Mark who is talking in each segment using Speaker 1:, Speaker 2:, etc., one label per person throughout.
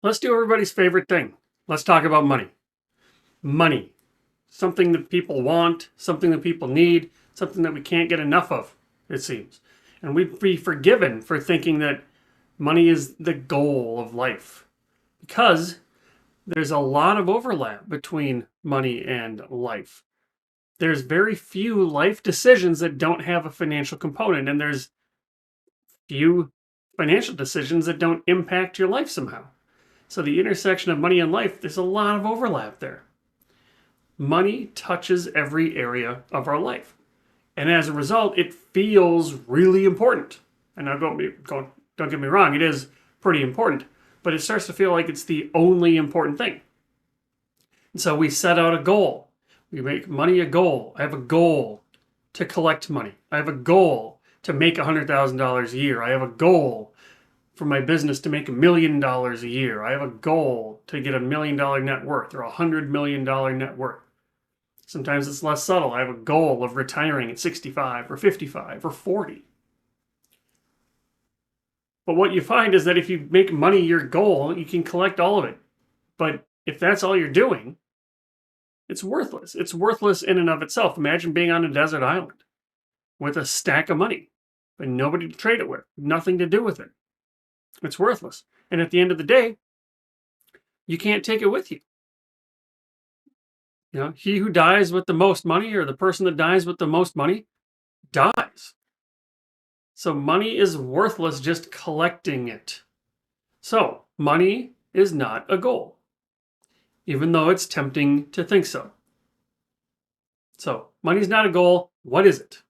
Speaker 1: Let's do everybody's favorite thing. Let's talk about money. Money. Something that people want, something that people need, something that we can't get enough of, it seems. And we'd be forgiven for thinking that money is the goal of life, because there's a lot of overlap between money and life. There's very few life decisions that don't have a financial component, and there's few financial decisions that don't impact your life somehow. So the intersection of money and life, there's a lot of overlap there. Money touches every area of our life. And as a result, it feels really important. And now don't get me wrong, it is pretty important. But it starts to feel like it's the only important thing. And so we set out a goal. We make money a goal. I have a goal to collect money. I have a goal to make $100,000 a year. I have a goal for my business to make $1 million a year. I have a goal to get $1 million net worth or $100 million net worth. Sometimes it's less subtle. I have a goal of retiring at 65 or 55 or 40. But what you find is that if you make money your goal, you can collect all of it. But if that's all you're doing, it's worthless. It's worthless in and of itself. Imagine being on a desert island with a stack of money, but nobody to trade it with, nothing to do with it. It's worthless. And at the end of the day, you can't take it with you. You know, he who dies with the most money, or the person that dies with the most money, dies. So money is worthless just collecting it. So money is not a goal, even though it's tempting to think so. So money's not a goal. What is it?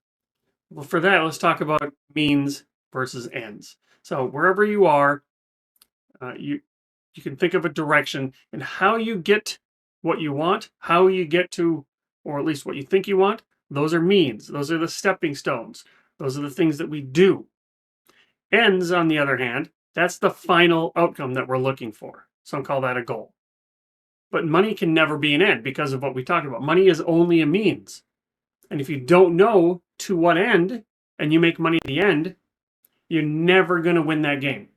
Speaker 1: Well, for that, let's talk about means versus ends. So wherever you are, you can think of a direction, and how you get what you want, how you get to, or at least what you think you want, those are means. Those are the stepping stones. Those are the things that we do. Ends, on the other hand, that's the final outcome that we're looking for. Some call that a goal. But money can never be an end because of what we talked about. Money is only a means. And if you don't know to what end, and you make money at the end, you're never going to win that game.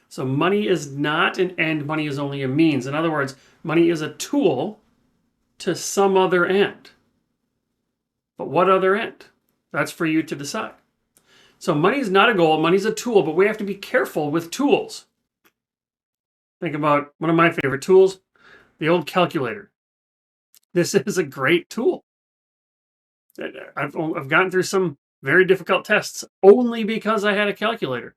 Speaker 1: So money is not an end. Money is only a means. In other words, money is a tool to some other end. But what other end? That's for you to decide. So money is not a goal. Money is a tool, but we have to be careful with tools. Think about one of my favorite tools, the old calculator. This is a great tool. I've gotten through some very difficult tests only because I had a calculator.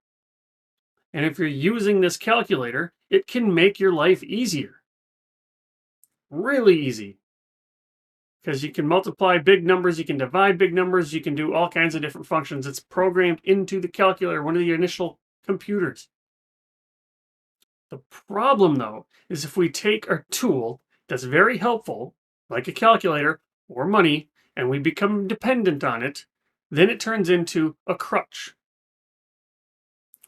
Speaker 1: And if you're using this calculator, it can make your life easier. Really easy. Because you can multiply big numbers, you can divide big numbers, you can do all kinds of different functions. It's programmed into the calculator, one of the initial computers. The problem, though, is if we take our tool that's very helpful, like a calculator or money, and we become dependent on it, then it turns into a crutch.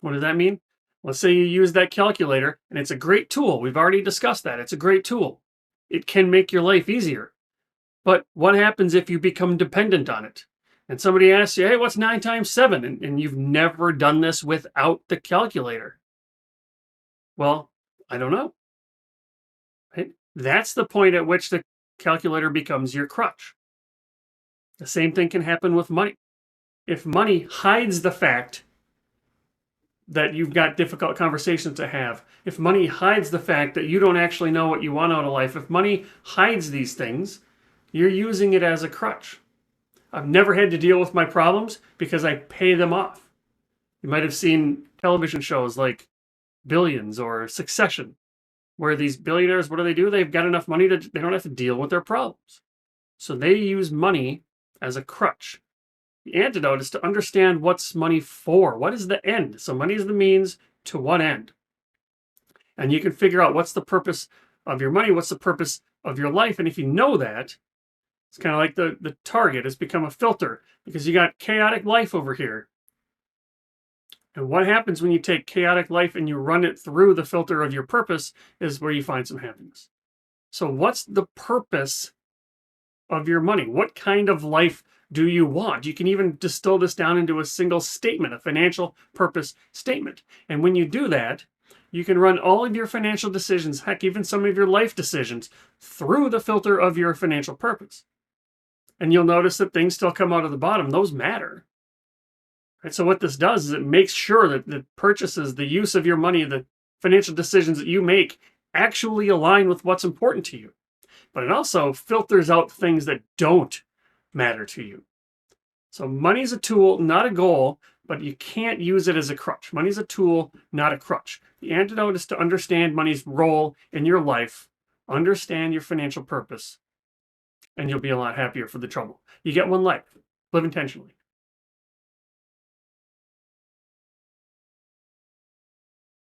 Speaker 1: What does that mean? Let's say you use that calculator, and it's a great tool. We've already discussed that. It's a great tool. It can make your life easier. But what happens if you become dependent on it? And somebody asks you, hey, what's 9 times 7? And you've never done this without the calculator. Well, I don't know. Right? That's the point at which the calculator becomes your crutch. The same thing can happen with money. If money hides the fact that you've got difficult conversations to have, if money hides the fact that you don't actually know what you want out of life, if money hides these things, you're using it as a crutch. I've never had to deal with my problems because I pay them off. You might have seen television shows like Billions or Succession, where these billionaires, what do? They've got enough money that they don't have to deal with their problems. So they use money as a crutch. The antidote is to understand what's money for. What is the end? So money is the means to what end? And you can figure out what's the purpose of your money, what's the purpose of your life. And if you know that, it's kind of like the target has become a filter because you got chaotic life over here. And what happens when you take chaotic life and you run it through the filter of your purpose is where you find some happiness. So what's the purpose of your money. What kind of life do you want? You can even distill this down into a single statement, a financial purpose statement. And when you do that, you can run all of your financial decisions, heck, even some of your life decisions, through the filter of your financial purpose. And you'll notice that things still come out of the bottom. Those matter. Right? So what this does is it makes sure that the purchases, the use of your money, the financial decisions that you make actually align with what's important to you. But it also filters out things that don't matter to you. So money is a tool, not a goal, but you can't use it as a crutch. Money is a tool, not a crutch. The antidote is to understand money's role in your life, understand your financial purpose, and you'll be a lot happier for the trouble. You get one life. Live intentionally.